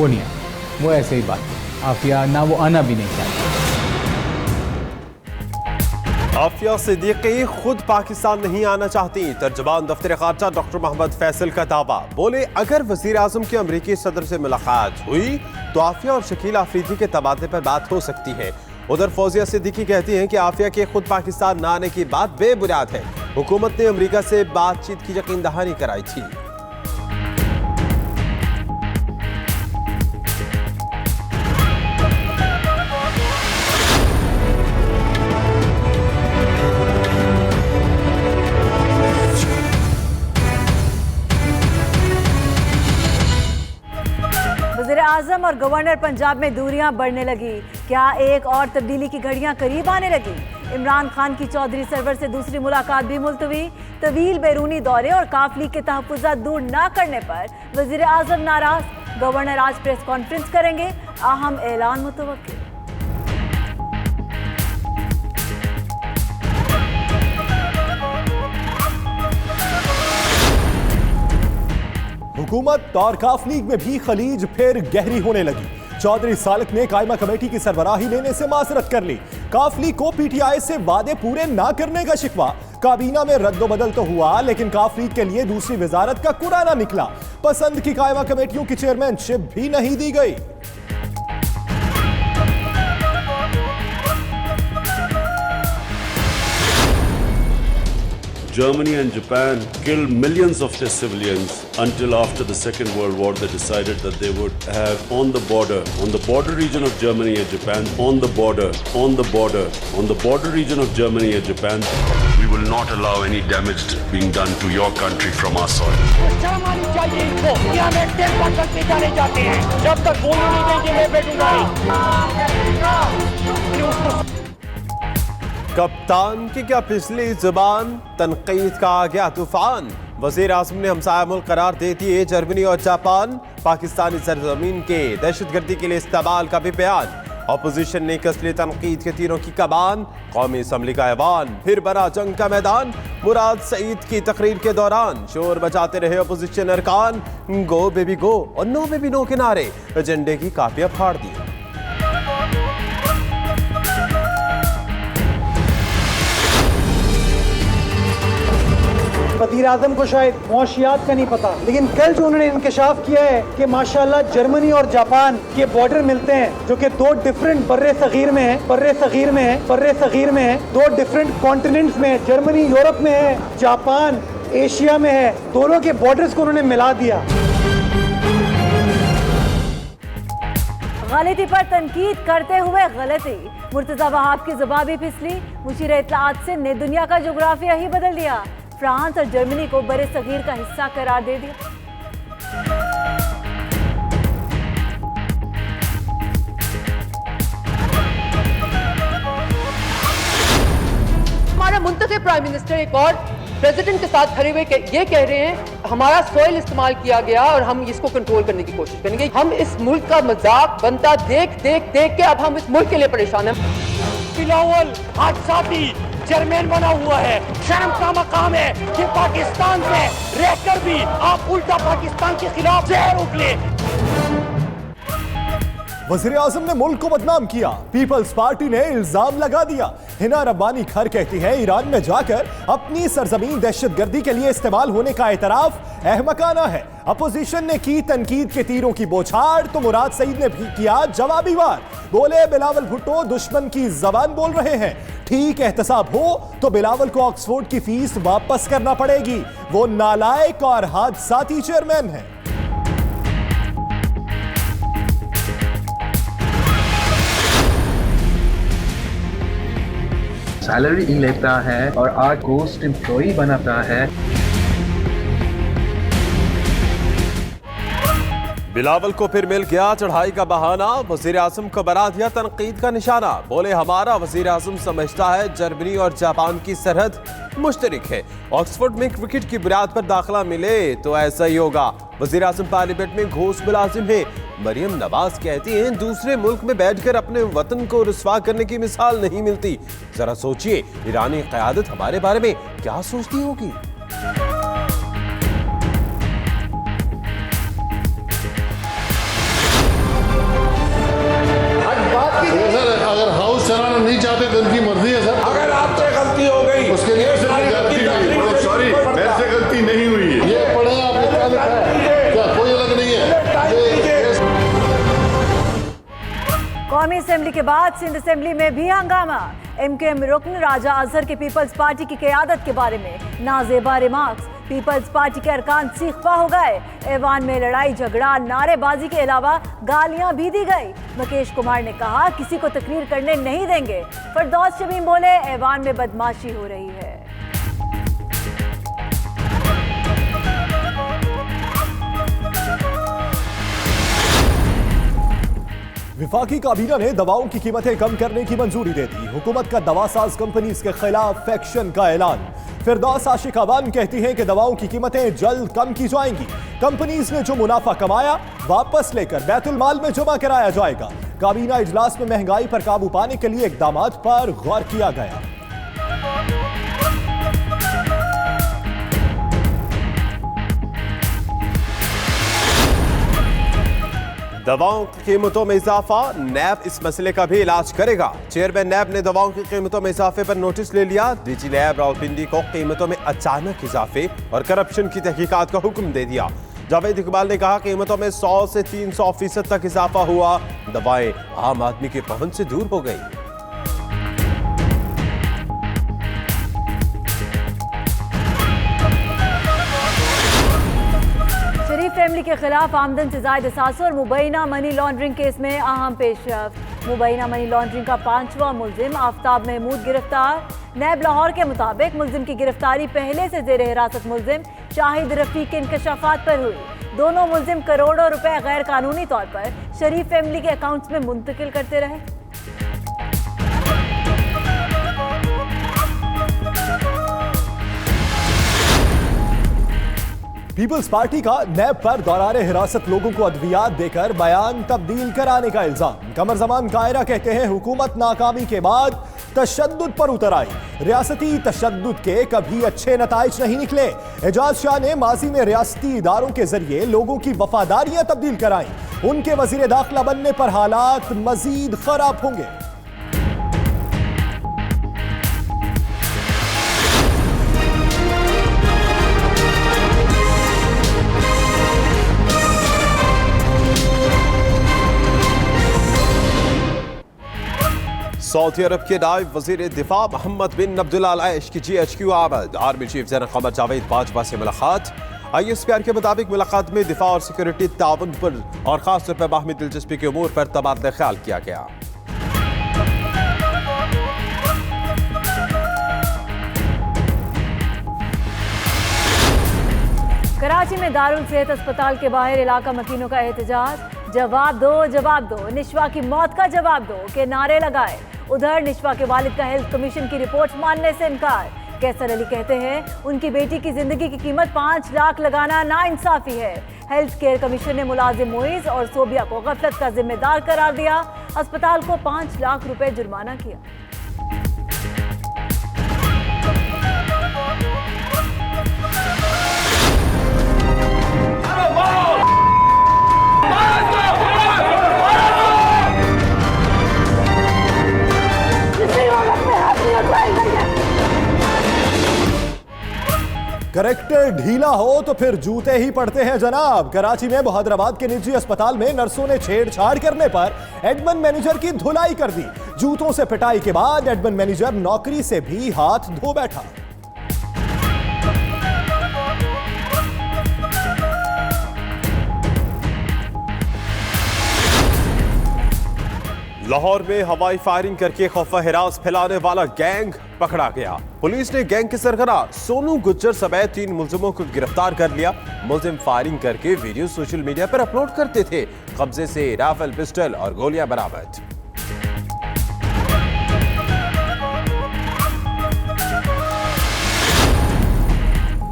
वो नहीं आया, वो ऐसे ही बात है। आफिया ना वो आना भी नहीं चाहती। आफिया सिद्दीकी खुद पाकिस्तान नहीं आना चाहती। तर्जुमान दफ्तर खारजा डॉक्टर मोहम्मद फैसल का दावा। बोले अगर वजीर आजम की अमरीकी सदर से मुलाकात हुई तो आफिया और शकील आफरीदी के तबादले पर बात हो सकती है। उधर फौजिया सिद्दीकी कहती हैं कि आफिया के खुद पाकिस्तान न आने की बात बेबुनियाद है। हुकूमत ने अमरीका से बातचीत की यकीन दहानी कराई थी। वज़ीर-ए-आज़म और गवर्नर पंजाब में दूरियां बढ़ने लगी। क्या एक और तब्दीली की घड़ियां करीब आने लगी? इमरान खान की चौधरी सरवर से दूसरी मुलाकात भी मुलतवी। तवील बैरूनी दौरे और काफिले के तहफ़्फ़ुज़ात दूर न करने पर वज़ीर-ए-आज़म नाराज। गवर्नर आज प्रेस कॉन्फ्रेंस करेंगे, अहम ऐलान मुतवक्किल। हुकूमत और काफ लीग में भी खलीज फिर गहरी होने लगी। चौधरी सालिक ने कायमा कमेटी की सरबराही लेने से माजरत कर ली। काफ लीग को पीटीआई से वादे पूरे ना करने का शिकवा। काबीना में रद्दोबदल तो हुआ लेकिन काफ लीग के लिए दूसरी वजारत का कुरा ना निकला। पसंद की कायमा कमेटियों की चेयरमैनशिप भी नहीं दी गई। Germany and Japan killed millions of their civilians until after the Second World War they decided that they would have on the border region of Germany and Japan, on the border region of Germany and Japan, we will not allow any damage being done to your country from our soil. शर्म आनी चाहिए इनको कि हम एक देश पर चलते जाने जाते हैं। जब तक बोलने नहीं देंगे मैं बैठूंगा। कप्तान की क्या पिछली जुबान, तनकीद का आ गया तूफान। वजीर आज़म ने हमसाया मुल्क करार दे दिए जर्मनी और जापान। पाकिस्तानी सरजमीन के दहशतगर्दी के लिए इस्तेमाल का भी बयान। अपोजिशन ने कस ली तनकीद के तीरों की कमान। कौमी असम्बली का ऐवान फिर बना जंग का मैदान। मुराद सईद की तकरीर के दौरान शोर बजाते रहे अपोजिशन अरकान। गो बेबी गो और नो बेबी नो के नारे एजेंडे की कापियां फाड़ दी। वज़ीर आज़म को शायद मौशियात का नहीं पता, लेकिन कल जो उन्होंने इंकशाफ किया है कि माशाल्लाह जर्मनी और जापान के बॉर्डर मिलते हैं, जो कि दो डिफरेंट बर्रे सगीर में है, दो डिफरेंट कॉन्टिनेंट्स में है। जर्मनी यूरोप में है, जापान एशिया में है। दोनों के बॉर्डर्स को उन्होंने मिला दिया। गलती पर तनकीद करते हुए गलती। मुर्तज़ा वहाब की ज़ुबान भी फिसली। मुशीर इत्तलाआत सिंध ने दुनिया का जोग्राफिया ही बदल दिया। फ्रांस और जर्मनी को बड़े सगीर का हिस्सा करार दे दिया। हमारा मुंतखब प्राइम मिनिस्टर एक और प्रेसिडेंट के साथ खड़े हुए ये कह रहे हैं हमारा सॉइल इस्तेमाल किया गया और हम इसको कंट्रोल करने की कोशिश करेंगे। हम इस मुल्क का मजाक बनता देख के अब हम इस मुल्क के लिए परेशान हैं। बिलावल आज साथी चेयरमैन बना हुआ है। शर्म का मकाम है कि पाकिस्तान में रहकर भी आप उल्टा पाकिस्तान के खिलाफ जहर उगले। वज़ीर आज़म ने मुल्क को बदनाम किया। पीपल्स पार्टी ने इल्जाम लगा दिया। हिना रब्बानी खर कहती है ईरान में जाकर अपनी सरजमीन दहशतगर्दी के लिए इस्तेमाल होने का एतराफ अहमकाना है। अपोजिशन ने की तनकीद के तीरों की बौछार तो मुराद सईद ने भी किया जवाबी वार। बोले बिलावल भुट्टो दुश्मन की जबान बोल रहे हैं। ठीक एहतसाब हो तो बिलावल को ऑक्सफोर्ड की फीस वापस करना पड़ेगी। वो नालायक और हादसाती चेयरमैन है। सैलरी लेता है और आज पोस्ट एम्प्लॉई बनाता है। बिलावल को फिर मिल गया चढ़ाई का बहाना। वजीर आजम को बना दिया तनकीद का निशाना। बोले हमारा वजीर आजम समझता है जर्मनी और जापान की सरहद मुश्तरक है। ऑक्सफोर्ड में क्रिकेट की बुनियाद पर दाखिला मिले तो ऐसा ही होगा। वजीर आजम पार्लियामेंट में घोष मुलाजिम है। मरियम नवाज कहती हैं दूसरे मुल्क में बैठकर अपने वतन को रुस्वा करने की मिसाल नहीं मिलती। जरा सोचिए ईरानी क़यादत हमारे बारे में क्या सोचती होगी। असेंबली के बाद सिंध असेंबली में भी हंगामा। MKM रुकन राजा अजहर के पीपल्स पार्टी की क़यादत के बारे में नाजेबा रिमार्क्स। पीपल्स पार्टी के अरकान सीखपा हो गए। ऐवान में लड़ाई झगड़ा नारेबाजी के अलावा गालियां भी दी गई। मुकेश कुमार ने कहा किसी को तकरीर करने नहीं देंगे। फरदौस शमीम बोले ऐवान में बदमाशी हो रही है। विफाकी काबीना ने दवाओं की कीमतें कम करने की मंजूरी दे दी। हुकूमत का दवासाज कंपनीज के खिलाफ एक्शन का ऐलान। फिरदौस आशिक अवान कहती हैं कि दवाओं की कीमतें जल्द कम की जाएंगी। कंपनीज ने जो मुनाफा कमाया वापस लेकर बैतुल माल में जमा कराया जाएगा। काबीना इजलास में महंगाई पर काबू पाने के लिए इकदामात पर गौर किया गया। दवाओं की कीमतों में इजाफा, नैब इस मसले का भी इलाज करेगा। चेयरमैन नैब ने दवाओं की कीमतों में इजाफे पर नोटिस ले लिया। डीजी नैब रावलपिंडी को कीमतों में अचानक इजाफे और करप्शन की तहकीकात का हुक्म दे दिया। जावेद इकबाल ने कहा कीमतों में 100 से 300% तक इजाफा हुआ। दवाएं आम आदमी के पहुंच से दूर हो गई। शरीफ फैमिली के खिलाफ आमदन से जायद असासों और मुबैना मनी लॉन्ड्रिंग केस में अहम पेशरफ्त। मुबैना मनी लॉन्ड्रिंग का 5वां मुल्जिम आफ्ताब महमूद गिरफ्तार। नैब लाहौर के मुताबिक मुल्जिम की गिरफ्तारी पहले से जेर हिरासत मुल्जिम शाहिद रफीक के इंकशाफात पर हुई। दोनों मुल्जिम करोड़ों रुपए गैर कानूनी तौर पर शरीफ फैमिली के अकाउंट्स में मुंतकिल करते रहे। पीपल्स पार्टी का नैब पर दौराने हिरासत लोगों को अद्वियात देकर बयान तब्दील कराने का इल्जाम। कमर जमान कायरा कहते हैं हुकूमत नाकामी के बाद तशद्दुद पर उतर आई। रियासती तशद्दुद के कभी अच्छे नताइज नहीं निकले। एजाज शाह ने माजी में रियासती इदारों के जरिए लोगों की वफादारियां तब्दील कराई। उनके वजीर दाखिला बनने पर हालात मजीद खराब होंगे। सऊदी अरब के नायब वजीर दिफा मोहम्मद बिन अब्दुल्ला अल ऐश की GHQ आमद। Army chief general Qamar Javed Bajwa से मुलाकात। ISPR के मुताबिक मुलाकात में दिफा और सिक्योरिटी ताउन पर और खासतौर पर बाहमी दिलचस्पी के उमूर पर तबादला ख्याल किया गया। कराची में दारुल सेहत अस्पताल के बाहर इलाका मकीनों का एहतजाज। जवाब दो, जवाब दो, निशवा की मौत का जवाब दो के नारे लगाए। उधर निशवा के वालिद का हेल्थ कमीशन की रिपोर्ट मानने से इनकार। कैसर अली कहते हैं उनकी बेटी की जिंदगी की कीमत 5 लाख लगाना नाइंसाफी है। हेल्थ केयर कमीशन ने मुलाजिम मोइज और सोबिया को गफलत का जिम्मेदार करार दिया। अस्पताल को 5 लाख रुपए जुर्माना किया। करेक्टर ढीला हो तो फिर जूते ही पड़ते हैं जनाब। कराची में बहादुराबाद के निजी अस्पताल में नर्सों ने छेड़छाड़ करने पर एडमिन मैनेजर की धुलाई कर दी। जूतों से पिटाई के बाद एडमिन मैनेजर नौकरी से भी हाथ धो बैठा। लाहौर में हवाई फायरिंग करके खौफ हिरास फैलाने वाला गैंग पकड़ा गया। पुलिस ने गैंग के सरगना सोनू गुज्जर समेत 3 मुल्जिमों को गिरफ्तार कर लिया। मुल्जिम फायरिंग करके वीडियो सोशल मीडिया पर अपलोड करते थे। कब्जे से राइफल, पिस्टल और गोलियां बरामद।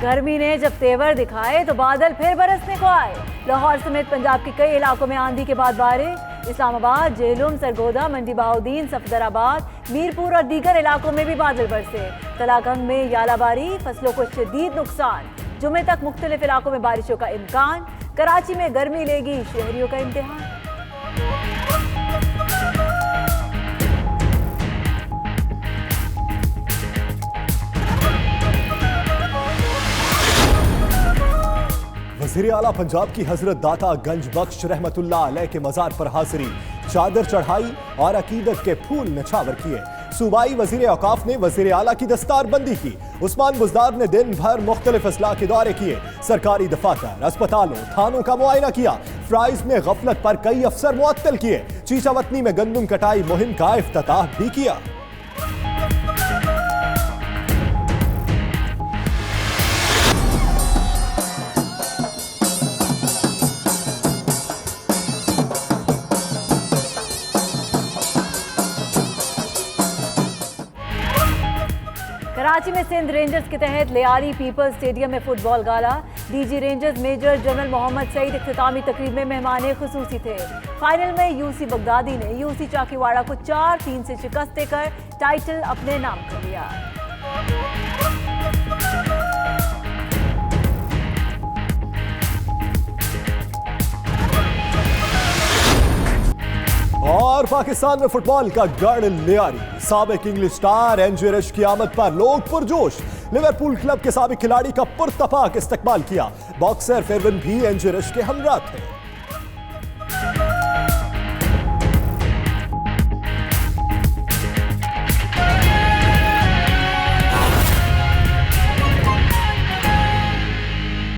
गर्मी ने जब तेवर दिखाए तो बादल फिर बरसने को आए। लाहौर समेत पंजाब के कई इलाकों में आंधी के बाद बारिश। इस्लामाबाद, जेहलम, सरगोदा, मंडी बहाउद्दीन, सफदराबाद, मीरपुर और दीगर इलाकों में भी बादल बरसे। तलागंग में यालाबारी, फसलों को शदीद नुकसान। जुमे तक मुख्तलिफ इलाकों में बारिशों का इम्कान। कराची में गर्मी लेगी शहरियों का इम्तिहान। वज़ीर आला पंजाब की हजरत दाता गंज बख्श रहमतुल्लाह अलैह के मज़ार पर हाज़िरी। चादर चढ़ाई और अकीदत के फूल निछावर किए। सूबाई वजीर औकाफ ने वजीर आला की दस्तारबंदी की। उस्मान बुज़दार ने दिन भर मुख्तलिफ अजला के दौरे किए। सरकारी दफातर, अस्पतालों, थानों का मुआयना किया। फ्राइज में गफलत पर कई अफसर मुअत्तल किए। चीचावतनी में गंदम कटाई मुहिम का इफ्तिताह भी किया। कराची में सिंध रेंजर्स के तहत लियारी पीपल्स स्टेडियम में football gala. DG Rangers major general Mohammad Saeed इख्तितामी तकरीब में मेहमान खुसूसी थे। फाइनल में यूसी बगदादी ने यूसी चाकीवाड़ा को 4-3 से शिकस्त देकर टाइटल अपने नाम कर लिया। और पाकिस्तान में फुटबॉल का गढ़ लियारी। साबिक इंग्लिश स्टार एनजे रश की आमद पर लोग पुरजोश। लिवरपूल क्लब के साबिक खिलाड़ी का पुरतपाक इस्तकबाल किया। बॉक्सर फेरविन भी एनजे रश के हमरा थे।